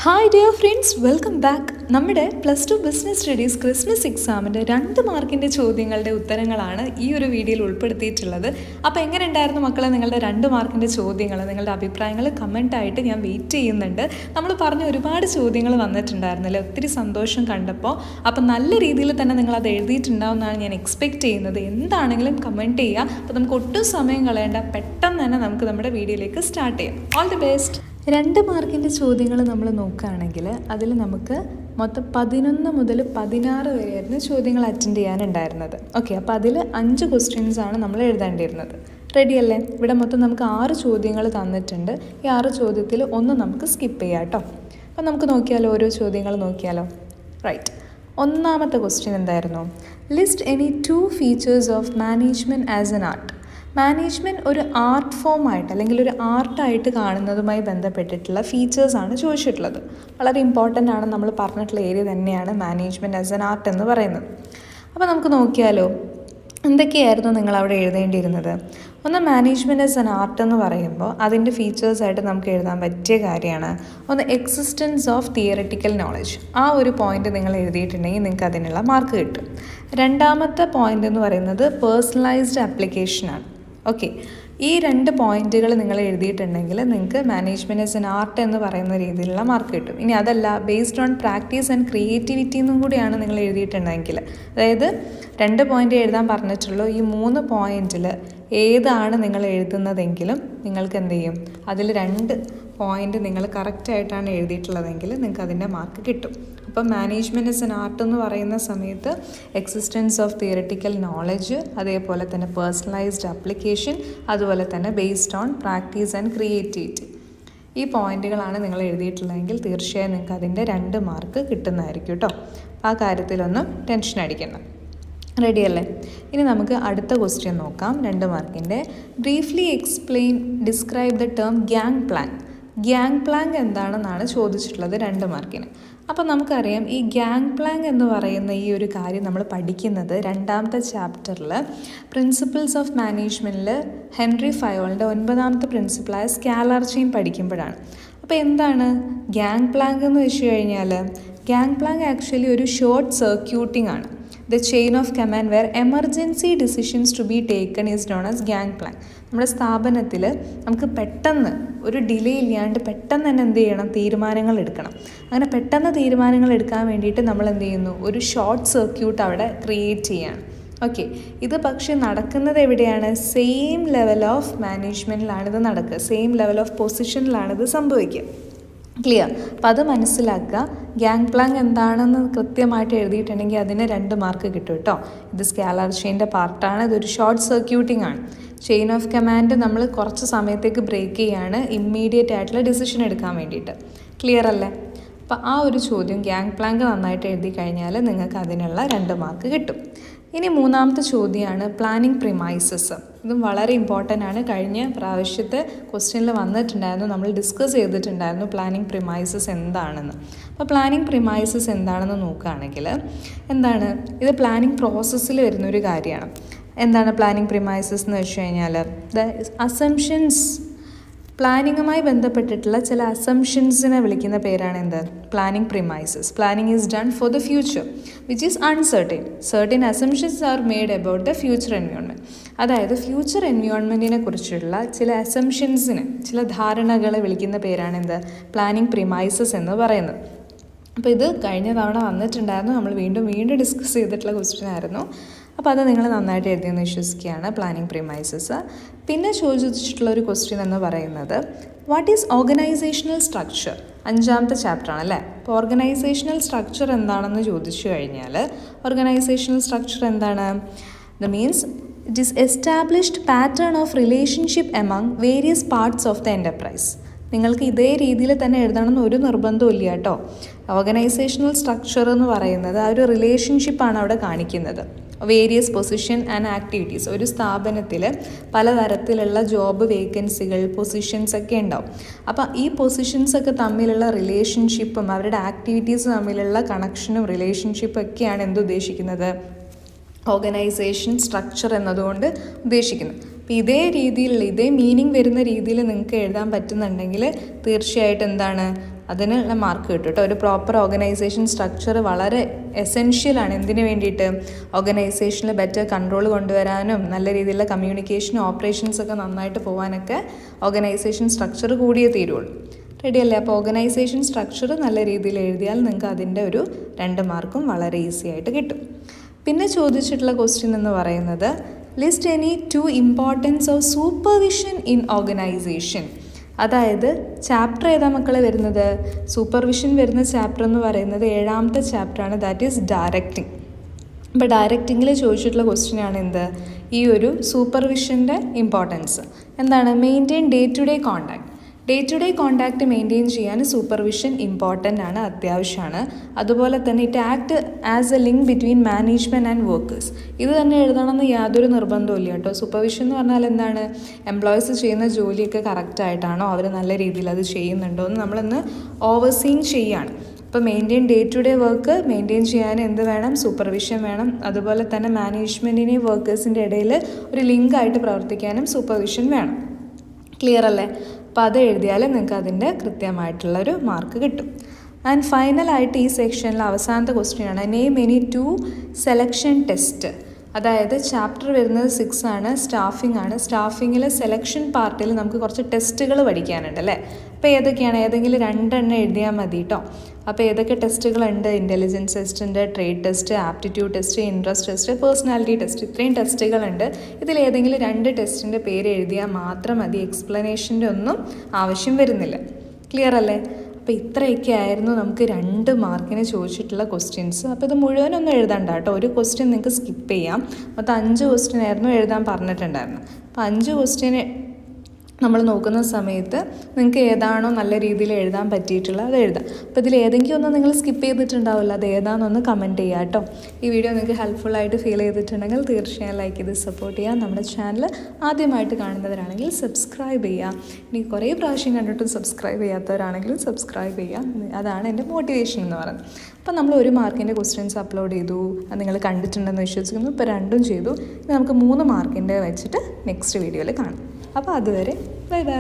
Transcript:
Hi dear friends, welcome back. നമ്മുടെ +2 business studies Christmas എക്സാമിൻ്റെ 2 മാർക്കിൻ്റെ ചോദ്യങ്ങളുടെ ഉത്തരങ്ങളാണ് ഈ ഒരു വീഡിയോയിൽ ഉൾപ്പെടുത്തിയിട്ടുള്ളത്. അപ്പോൾ എങ്ങനെ ഉണ്ടായിരുന്നു മക്കളെ നിങ്ങളുടെ 2 മാർക്കിൻ്റെ ചോദ്യങ്ങൾ? നിങ്ങളുടെ അഭിപ്രായങ്ങൾ കമൻറ്റായിട്ട് ഞാൻ വെയിറ്റ് ചെയ്യുന്നുണ്ട്. നമ്മൾ പറഞ്ഞ ഒരുപാട് ചോദ്യങ്ങൾ വന്നിട്ടുണ്ടായിരുന്നല്ലേ, ഒത്തിരി സന്തോഷം കണ്ടപ്പോൾ. അപ്പം നല്ല രീതിയിൽ തന്നെ നിങ്ങളത് എഴുതിയിട്ടുണ്ടാവുമെന്നാണ് ഞാൻ എക്സ്പെക്റ്റ് ചെയ്യുന്നത്. എന്താണെങ്കിലും കമൻറ്റ് ചെയ്യുക. അപ്പോൾ നമുക്ക് ഒട്ടും സമയം കളയേണ്ട, പെട്ടെന്ന് തന്നെ നമുക്ക് നമ്മുടെ വീഡിയോയിലേക്ക് സ്റ്റാർട്ട് ചെയ്യാം. All the best. 2 മാർക്കിൻ്റെ ചോദ്യങ്ങൾ നമ്മൾ നോക്കുകയാണെങ്കിൽ അതിൽ നമുക്ക് മൊത്തം 11 മുതൽ 16 വരെയായിരുന്നു ചോദ്യങ്ങൾ അറ്റൻഡ് ചെയ്യാനുണ്ടായിരുന്നത്. ഓക്കെ, അപ്പോൾ അതിൽ 5 ക്വസ്റ്റ്യൻസ് ആണ് നമ്മൾ എഴുതേണ്ടിയിരുന്നത്. റെഡി അല്ലേ? ഇവിടെ മൊത്തം നമുക്ക് 6 ചോദ്യങ്ങൾ തന്നിട്ടുണ്ട്. ഈ 6 ചോദ്യത്തിൽ ഒന്ന് നമുക്ക് സ്കിപ്പ് ചെയ്യാം കേട്ടോ. അപ്പോൾ നമുക്ക് നോക്കിയാലോ, ഓരോ ചോദ്യങ്ങൾ നോക്കിയാലോ. റൈറ്റ്, ഒന്നാമത്തെ ക്വസ്റ്റ്യൻ എന്തായിരുന്നു? List any 2 features of management as an art. Management ഒരു ആർട്ട് ഫോമായിട്ട് അല്ലെങ്കിൽ ഒരു ആർട്ടായിട്ട് കാണുന്നതുമായി ബന്ധപ്പെട്ടിട്ടുള്ള ഫീച്ചേഴ്സാണ് ചോദിച്ചിട്ടുള്ളത്. വളരെ ഇമ്പോർട്ടൻ്റ് ആണ്, നമ്മൾ പറഞ്ഞിട്ടുള്ള ഏരിയ തന്നെയാണ് മാനേജ്മെൻറ്റ് ആസ് എൻ ആർട്ട് എന്ന് പറയുന്നത്. അപ്പോൾ നമുക്ക് നോക്കിയാലോ എന്തൊക്കെയായിരുന്നു നിങ്ങൾ അവിടെ എഴുതേണ്ടിയിരുന്നത്. ഒന്ന്, മാനേജ്മെൻറ്റ് ആസ് എൻ ആർട്ട് എന്ന് പറയുമ്പോൾ അതിൻ്റെ ഫീച്ചേഴ്സായിട്ട് നമുക്ക് എഴുതാൻ പറ്റിയ കാര്യമാണ് ഒന്ന് എക്സിസ്റ്റൻസ് ഓഫ് തിയററ്റിക്കൽ നോളജ്. ആ ഒരു പോയിൻ്റ് നിങ്ങൾ എഴുതിയിട്ടുണ്ടെങ്കിൽ നിങ്ങൾക്ക് അതിനുള്ള മാർക്ക് കിട്ടും. രണ്ടാമത്തെ പോയിൻ്റ് എന്ന് പറയുന്നത് പേഴ്സണലൈസ്ഡ് ആപ്ലിക്കേഷനാണ്. ഓക്കെ, ഈ 2 പോയിന്റുകൾ നിങ്ങൾ എഴുതിയിട്ടുണ്ടെങ്കിൽ നിങ്ങൾക്ക് മാനേജ്മെൻറ്റ് ആസ് എൻ ആർട്ട് എന്ന് പറയുന്ന രീതിയിലുള്ള മാർക്ക് കിട്ടും. ഇനി അതല്ല, based on practice and creativity എന്നും കൂടിയാണ് നിങ്ങൾ എഴുതിയിട്ടുണ്ടെങ്കിൽ, അതായത് 2 പോയിന്റ് എഴുതാൻ പറഞ്ഞിട്ടുള്ളൂ, ഈ 3 പോയിന്റിൽ ഏതാണ് നിങ്ങൾ എഴുതുന്നതെങ്കിലും നിങ്ങൾക്ക് എന്ത് ചെയ്യും, അതിൽ 2 പോയിന്റ് നിങ്ങൾ കറക്റ്റായിട്ടാണ് എഴുതിയിട്ടുള്ളതെങ്കിൽ നിങ്ങൾക്ക് അതിൻ്റെ മാർക്ക് കിട്ടും. അപ്പം മാനേജ്മെൻറ്റ് ആസ് എൻ ആർട്ട് എന്ന് പറയുന്ന സമയത്ത് എക്സിസ്റ്റൻസ് ഓഫ് തിയററ്റിക്കൽ നോളജ്, അതേപോലെ തന്നെ പേഴ്സണലൈസ്ഡ് ആപ്ലിക്കേഷൻ, അതുപോലെ തന്നെ based on practice and creativity, ഈ പോയിന്റുകളാണ് നിങ്ങൾ എഴുതിയിട്ടുള്ളതെങ്കിൽ തീർച്ചയായും നിങ്ങൾക്ക് അതിൻ്റെ 2 മാർക്ക് കിട്ടുന്നതായിരിക്കും കേട്ടോ. ആ കാര്യത്തിലൊന്നും ടെൻഷൻ അടിക്കണം. റെഡി അല്ലേ? ഇനി നമുക്ക് അടുത്ത ക്വസ്റ്റ്യൻ നോക്കാം, 2 മാർക്കിൻ്റെ. Briefly explain describe the term gang plank. Gang plank എന്താണെന്നാണ് ചോദിച്ചിട്ടുള്ളത് 2 മാർക്കിന്. അപ്പോൾ നമുക്കറിയാം, ഈ ഗ്യാങ് പ്ലാങ്ക് എന്ന് പറയുന്ന ഈ ഒരു കാര്യം നമ്മൾ പഠിക്കുന്നത് 2ാമത്തെ ചാപ്റ്ററിൽ പ്രിൻസിപ്പിൾസ് ഓഫ് മാനേജ്മെൻറ്റിൽ ഹെൻറി ഫയോളിൻ്റെ 9ാമത്തെ പ്രിൻസിപ്പിളായ സ്കാലാർ ചെയിൻ പഠിക്കുമ്പോഴാണ്. അപ്പോൾ എന്താണ് ഗ്യാങ് പ്ലാങ്ക് എന്ന് വെച്ച് കഴിഞ്ഞാൽ, ഗ്യാങ് പ്ലാങ്ക് ആക്ച്വലി ഒരു ഷോർട്ട് സർക്യൂട്ടിംഗ് ആണ്. The chain of command where emergency decisions to be taken is known as gang plank. നമ്മുടെ സ്ഥാപനത്തിൽ നമുക്ക് പെട്ടെന്ന് ഒരു ഡിലേ ഇല്ലാണ്ട് പെട്ടെന്ന് തന്നെ എന്ത് ചെയ്യണം, തീരുമാനങ്ങൾ എടുക്കണം. അങ്ങനെ പെട്ടെന്ന് തീരുമാനങ്ങൾ എടുക്കാൻ വേണ്ടിയിട്ട് നമ്മൾ എന്ത് ചെയ്യുന്നു, ഒരു ഷോർട്ട് സർക്യൂട്ട് അവിടെ ക്രിയേറ്റ് ചെയ്യാണ്. ഓക്കെ, ഇത് പക്ഷേ നടക്കുന്നത് എവിടെയാണ്? സെയിം ലെവൽ ഓഫ് മാനേജ്മെൻറ്റിലാണിത് നടക്കുക, സെയിം ലെവൽ ഓഫ് പൊസിഷനിലാണിത് സംഭവിക്കുക. ക്ലിയർ? അപ്പോൾ അത് മനസ്സിലാക്കുക. ഗ്യാങ് പ്ലാങ്ക് എന്താണെന്ന് കൃത്യമായിട്ട് എഴുതിയിട്ടുണ്ടെങ്കിൽ അതിന് 2 മാർക്ക് കിട്ടും കേട്ടോ. ഇത് സ്കാലാർ ചെയിൻ്റെ പാർട്ടാണ്, ഇതൊരു ഷോർട്ട് സർക്യൂട്ടിംഗ് ആണ്. ചെയിൻ ഓഫ് കമാൻഡ് നമ്മൾ കുറച്ച് സമയത്തേക്ക് ബ്രേക്ക് ചെയ്യാണ്, ഇമ്മീഡിയറ്റ് ആയിട്ടുള്ള ഡിസിഷൻ എടുക്കാൻ വേണ്ടിയിട്ട്. ക്ലിയർ അല്ലേ? അപ്പോൾ ആ ഒരു ചോദ്യം ഗ്യാങ് പ്ലാങ്ക് നന്നായിട്ട് എഴുതി കഴിഞ്ഞാൽ നിങ്ങൾക്ക് അതിനുള്ള 2 മാർക്ക് കിട്ടും. ഇനി 3ാമത്തെ ചോദ്യമാണ് പ്ലാനിങ് പ്രിമൈസസ്. ഇതും വളരെ ഇമ്പോർട്ടൻ്റ് ആണ്. കഴിഞ്ഞ പ്രാവശ്യത്തെ ക്വസ്റ്റ്യനിൽ വന്നിട്ടുണ്ടായിരുന്നു, നമ്മൾ ഡിസ്കസ് ചെയ്തിട്ടുണ്ടായിരുന്നു പ്ലാനിങ് പ്രിമൈസസ് എന്താണെന്ന്. അപ്പോൾ പ്ലാനിങ് പ്രിമൈസസ് എന്താണെന്ന് നോക്കുകയാണെങ്കിൽ എന്താണ്, ഇത് പ്ലാനിങ് പ്രോസസ്സിൽ വരുന്നൊരു കാര്യമാണ്. എന്താണ് പ്ലാനിങ് പ്രിമൈസസ് എന്ന് വെച്ച് കഴിഞ്ഞാൽ, ദ അസംഷൻസ്, പ്ലാനിങ്ങുമായി ബന്ധപ്പെട്ടിട്ടുള്ള ചില അസംഷൻസിനെ വിളിക്കുന്ന പേരാണ് എന്ത്, planning premises. Planning is done for the future which is uncertain. Certain assumptions are made about the future environment. അതായത് ഫ്യൂച്ചർ എൻവയോൺമെൻറ്റിനെ കുറിച്ചുള്ള ചില അസംഷൻസിന്, ചില ധാരണകളെ വിളിക്കുന്ന പേരാണ് എന്ത്, പ്ലാനിങ് പ്രിമൈസസ് എന്ന് പറയുന്നത്. അപ്പോൾ ഇത് കഴിഞ്ഞ തവണ വന്നിട്ടുണ്ടായിരുന്നു, നമ്മൾ വീണ്ടും ഡിസ്കസ് ചെയ്തിട്ടുള്ള ക്വസ്റ്റ്യൻ ആയിരുന്നു. അപ്പോൾ അത് നിങ്ങൾ നന്നായിട്ട് എഴുതിയെന്ന് വിശ്വസിക്കുകയാണ്, പ്ലാനിങ് പ്രിമൈസസ്. പിന്നെ ചോദിച്ചിട്ടുള്ള ഒരു ക്വസ്റ്റ്യൻ എന്ന് പറയുന്നത് വാട്ട് ഈസ് ഓർഗനൈസേഷണൽ സ്ട്രക്ചർ. 5ാമത്തെ ചാപ്റ്ററാണ് അല്ലേ. അപ്പോൾ ഓർഗനൈസേഷണൽ സ്ട്രക്ചർ എന്താണെന്ന് ചോദിച്ചു കഴിഞ്ഞാൽ, ഓർഗനൈസേഷണൽ സ്ട്രക്ചർ എന്താണ്? The means it is established pattern of relationship among various parts of the enterprise. നിങ്ങൾക്ക് ഇതേ രീതിയിൽ തന്നെ എഴുതണമെന്ന് ഒരു നിർബന്ധവും ഇല്ല കേട്ടോ. ഓർഗനൈസേഷണൽ സ്ട്രക്ചർ എന്ന് പറയുന്നത് ആ ഒരു റിലേഷൻഷിപ്പാണ് അവിടെ കാണിക്കുന്നത്. വേരിയസ് പൊസിഷൻ ആൻഡ് ആക്ടിവിറ്റീസ്, ഒരു സ്ഥാപനത്തിൽ പലതരത്തിലുള്ള ജോബ് വേക്കൻസികൾ, പൊസിഷൻസ് ഒക്കെ ഉണ്ടാവും. അപ്പോൾ ഈ പൊസിഷൻസൊക്കെ തമ്മിലുള്ള റിലേഷൻഷിപ്പും അവരുടെ ആക്ടിവിറ്റീസ് തമ്മിലുള്ള കണക്ഷനും റിലേഷൻഷിപ്പും ഒക്കെയാണ് എന്തുദ്ദേശിക്കുന്നത്, ഓർഗനൈസേഷൻ സ്ട്രക്ചർ എന്നതുകൊണ്ട് ഉദ്ദേശിക്കുന്നത്. അപ്പോൾ ഇതേ രീതിയിലുള്ള, ഇതേ മീനിങ് വരുന്ന രീതിയിൽ നിങ്ങൾക്ക് എഴുതാൻ പറ്റുന്നുണ്ടെങ്കിൽ തീർച്ചയായിട്ടും എന്താണ്, അതിനുള്ള മാർക്ക് കിട്ടും കേട്ടോ. ഒരു പ്രോപ്പർ ഓർഗനൈസേഷൻ സ്ട്രക്ചർ വളരെ എസെൻഷ്യലാണ്. എന്തിനു വേണ്ടിയിട്ട്? ഓർഗനൈസേഷനിൽ ബെറ്റർ കൺട്രോൾ കൊണ്ടുവരാനും നല്ല രീതിയിലുള്ള കമ്മ്യൂണിക്കേഷനും ഓപ്പറേഷൻസൊക്കെ നന്നായിട്ട് പോകാനൊക്കെ ഓർഗനൈസേഷൻ സ്ട്രക്ചർ കൂടിയേ തീരുള്ളൂ. റെഡിയല്ലേ? അപ്പോൾ ഓർഗനൈസേഷൻ സ്ട്രക്ചർ നല്ല രീതിയിൽ എഴുതിയാൽ നിങ്ങൾക്ക് അതിൻ്റെ ഒരു 2 മാർക്കും വളരെ ഈസി ആയിട്ട് കിട്ടും. പിന്നെ ചോദിച്ചിട്ടുള്ള ക്വസ്റ്റ്യൻ എന്ന് പറയുന്നത് list any 2 importance of supervision in organisation. അതായത് ചാപ്റ്റർ ഏതാ മക്കളെ വരുന്നത്? സൂപ്പർവിഷൻ വരുന്ന ചാപ്റ്റർ എന്ന് പറയുന്നത് 7ാമത്തെ ചാപ്റ്ററാണ്, ദാറ്റ് ഈസ് ഡയറക്റ്റിംഗ്. അപ്പോൾ ഡയറക്റ്റിങ്ങിൽ ചോദിച്ചിട്ടുള്ള ക്വസ്റ്റ്യനാണ് എന്ത്? ഈ ഒരു സൂപ്പർവിഷൻ്റെ ഇമ്പോർട്ടൻസ് എന്താണ്? Maintain day to day contact. Day to day contact maintain ചെയ്യാൻ സൂപ്പർവിഷൻ ഇമ്പോർട്ടൻ്റ് ആണ്, അത്യാവശ്യമാണ്. അതുപോലെ തന്നെ it act as a link between management and workers. ഇത് തന്നെ എഴുതണമെന്ന് യാതൊരു നിർബന്ധമില്ല കേട്ടോ. സൂപ്പർവിഷൻ എന്ന് പറഞ്ഞാൽ എന്താണ്? എംപ്ലോയീസ് ചെയ്യുന്ന ജോലിയൊക്കെ കറക്റ്റായിട്ടാണോ, അവർ നല്ല രീതിയിൽ അത് ചെയ്യുന്നുണ്ടോ എന്ന് നമ്മളൊന്ന് ഓവർസീൻ ചെയ്യാണ്. അപ്പോൾ maintain day to day work maintain ചെയ്യാൻ എന്ത് വേണം? സൂപ്പർവിഷൻ വേണം. അതുപോലെ തന്നെ മാനേജ്മെൻറ്റിനെയും വർക്കേഴ്സിൻ്റെ ഇടയിൽ ഒരു ലിങ്കായിട്ട് പ്രവർത്തിക്കാനും സൂപ്പർവിഷൻ വേണം. ക്ലിയർ അല്ലേ? അപ്പോൾ അത് എഴുതിയാൽ നിങ്ങൾക്ക് അതിൻ്റെ കൃത്യമായിട്ടുള്ളൊരു മാർക്ക് കിട്ടും. ആൻഡ് ഫൈനലായിട്ട് ഈ സെക്ഷനിൽ അവസാനത്തെ ക്വസ്റ്റ്യനാണ് നെയിം എനി 2 സെലക്ഷൻ ടെസ്റ്റ്. അതായത് ചാപ്റ്റർ വരുന്നത് 6 ആണ്, സ്റ്റാഫിംഗ് ആണ്. സ്റ്റാഫിങ്ങിൽ സെലക്ഷൻ പാർട്ടിൽ നമുക്ക് കുറച്ച് ടെസ്റ്റുകൾ പഠിക്കാനുണ്ട് അല്ലേ? അപ്പോൾ ഏതൊക്കെയാണ്? ഏതെങ്കിലും 2 എണ്ണം എഴുതിയാൽ മതി കേട്ടോ. അപ്പോൾ ഏതൊക്കെ ടെസ്റ്റുകളുണ്ട്? ഇൻ്റലിജൻസ് ടെസ്റ്റ് ഉണ്ട്, trade test, aptitude test, interest test, personality test. ഇത്രയും ടെസ്റ്റുകളുണ്ട്. ഇതിലേതെങ്കിലും 2 ടെസ്റ്റിൻ്റെ പേര് എഴുതിയാൽ മാത്രം മതി. എക്സ്പ്ലനേഷൻ്റെ ഒന്നും ആവശ്യം വരുന്നില്ല. ക്ലിയർ അല്ലേ? അപ്പോൾ ഇത്രയൊക്കെ ആയിരുന്നു നമുക്ക് 2 മാർക്കിന് ചോദിച്ചിട്ടുള്ള ക്വസ്റ്റ്യൻസ്. അപ്പോൾ ഇത് മുഴുവനൊന്നും എഴുതണ്ട കേട്ടോ. ഒരു ക്വസ്റ്റ്യൻ നിങ്ങൾക്ക് സ്കിപ്പ് ചെയ്യാം. മൊത്തം 5 ക്വസ്റ്റ്യൻ ആയിരുന്നു എഴുതാൻ പറഞ്ഞിട്ടുണ്ടായിരുന്നു. അപ്പോൾ 5 ക്വസ്റ്റ്യൻ നമ്മൾ നോക്കുന്ന സമയത്ത് നിങ്ങൾക്ക് ഏതാണോ നല്ല രീതിയിൽ എഴുതാൻ പറ്റിയിട്ടുള്ളത് അത് എഴുതാം. അപ്പോൾ ഇതിൽ ഏതെങ്കിലും ഒന്ന് നിങ്ങൾ സ്കിപ്പ് ചെയ്തിട്ടുണ്ടാവില്ല, അത് ഏതാണെന്നൊന്ന് കമൻറ്റ് ചെയ്യുക കേട്ടോ. ഈ വീഡിയോ നിങ്ങൾക്ക് ഹെൽപ്ഫുള്ളായിട്ട് ഫീൽ ചെയ്തിട്ടുണ്ടെങ്കിൽ തീർച്ചയായും ലൈക്ക് ചെയ്ത് സപ്പോർട്ട് ചെയ്യുക. നമ്മുടെ ചാനൽ ആദ്യമായിട്ട് കാണുന്നവരാണെങ്കിൽ സബ്സ്ക്രൈബ് ചെയ്യുക. ഇനി കുറേ പ്രാവശ്യം കണ്ടിട്ടും സബ്സ്ക്രൈബ് ചെയ്യാത്തവരാണെങ്കിലും സബ്സ്ക്രൈബ് ചെയ്യുക. അതാണ് എൻ്റെ മോട്ടിവേഷൻ എന്ന് പറയുന്നത്. അപ്പോൾ നമ്മൾ 1 മാർക്കിൻ്റെ ക്വസ്റ്റ്യൻസ് അപ്ലോഡ് ചെയ്തു, അത് നിങ്ങൾ കണ്ടിട്ടുണ്ടെന്ന് വിശ്വസിക്കുന്നു. ഇപ്പോൾ 2ഉം ചെയ്തു. ഇനി നമുക്ക് 3 മാർക്കിൻ്റെ വെച്ചിട്ട് നെക്സ്റ്റ് വീഡിയോയിൽ കാണാം. അപ്പോൾ അതുവരെ ബൈ ബൈ.